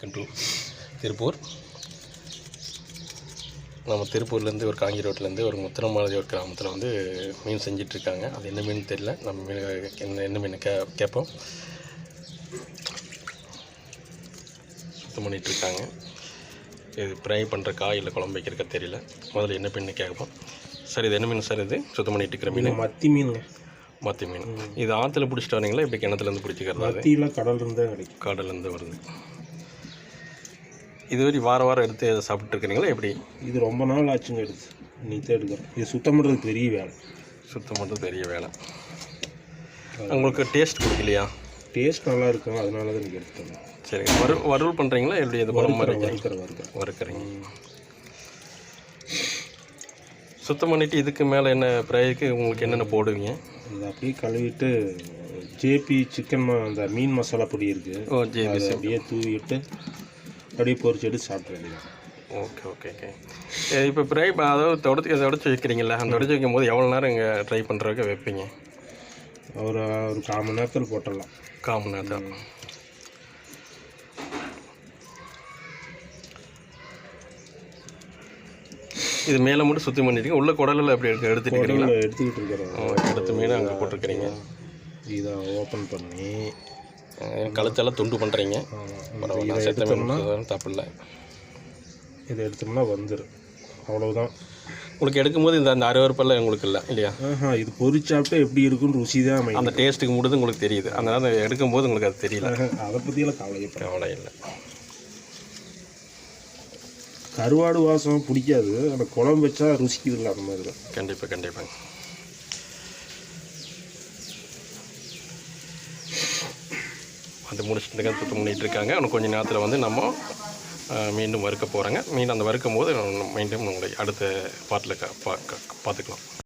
Welcome to Tiruppur. நம்ம திருப்பூர்லேருந்து ஒரு காங்கி ரோட்லேருந்து ஒரு முத்திரமாலதி ஒரு கிராமத்தில் வந்து மீன் செஞ்சிட்ருக்காங்க. அது என்ன மீன் தெரியல. நம்ம மீன் என்ன மீன் கேட்போம். சுத்தம் பண்ணிகிட்ருக்காங்க. இது ஃப்ரை பண்ணுற காய் இல்லை குழம்பு வைக்கிறக்க தெரியல. முதல்ல என்ன மீன் கேட்போம். சார் இது என்ன மீன் சார்? இது சுத்தம் பண்ணிகிட்டு இருக்கிற மீன் மத்தி மீன். மத்தி மீன். இது ஆற்றுல பிடிச்சிட்டு வரீங்களா? இப்படி கிணத்துலேருந்து பிடிச்சிக்கிறதா? மத்தியில் கடல்லேருந்து கிடைக்கும். கடல்லேருந்து வருது. இதுவரை வாரம் எடுத்து அதை சாப்பிட்டுருக்கிறீங்களா எப்படி? இது ரொம்ப நாள் ஆச்சுங்க எடுத்து. நீத்தான் எடுக்கிறோம். இது சுத்தம் பண்ணுறது பெரிய வேலை. சுத்தம் பண்ணுறது பெரிய வேலை. உங்களுக்கு டேஸ்ட் பிடிக்கலையா? டேஸ்ட் நல்லா இருக்கும், அதனால தான் நீங்கள் எடுத்துக்கோங்க. சரிங்க. வறுவல் பண்ணுறீங்களா எப்படி? இது குழம்பு மாதிரி வறுக்கிறீங்க. சுத்தம் பண்ணிவிட்டு இதுக்கு மேலே என்ன ஃப்ரைக்கு உங்களுக்கு என்னென்ன போடுவீங்க? இது அப்படியே கழுவிட்டு ஜேபி சிக்கன் அந்த மீன் மசாலா பொடி இருக்குது. ஜேபி அப்படியே தூவிட்டு அப்படியே பொரிச்சு எடுத்து சாப்பிட வேண்டியதான். Okay okay okay. இப்போ ஃப்ரை அதாவது தொடச்சி வைக்கிறீங்களா? அந்த தொடச்சி வைக்கும் போது எவ்வளோ நேரம் இங்கே ட்ரை பண்ணுறதுக்கு வைப்பீங்க? ஒரு 1/4 மணி நேரத்தில் போட்டுடலாம். 1/4 மணி நேரம். இது மேலே மட்டும் சுத்தம் பண்ணிட்டு உள்ள குடலில் எப்படி எடுத்துகிட்டு இருக்கிறோம். எடுத்து மீன் அங்கே போட்டிருக்கிறீங்க. இதை ஓப்பன் பண்ணி கழுத்தெல்லாம் துண்டு பண்ணுறீங்க. பரவாயில்ல, செத்த மீன் தப்பு இல்லை. இதை எடுத்தோம்னா வந்துடும். அவ்வளோதான். உங்களுக்கு எடுக்கும்போது அந்த அறுவறுப்பெல்லாம் உங்களுக்கு இல்லை இல்லையா? இது பொரிச்சாப்பிட்டா எப்படி இருக்குன்னு ருசி தான். அந்த டேஸ்ட்டுக்கு முடிது உங்களுக்கு தெரியுது. அதனால் அதை எடுக்கும்போது உங்களுக்கு அது தெரியல. அதை பற்றியெல்லாம் கவலை இல்லை. கருவாடு வாசம் பிடிக்காது, ஆனால் குழம்பு வச்சா ருசிக்குது இல்லை, அந்த மாதிரி தான். கண்டிப்பாங்க. அது முடிச்சுட்டு சுத்தம் பண்ணிகிட்டு இருக்காங்க. இன்னும் கொஞ்சம் நேரத்தில் வந்து நம்ம மீண்டும் வறுக்க போகிறாங்க. மீன் அந்த வறுக்கும் போது மீண்டும் உங்களை அடுத்த பாட்டில் பார்த்துக்கலாம்.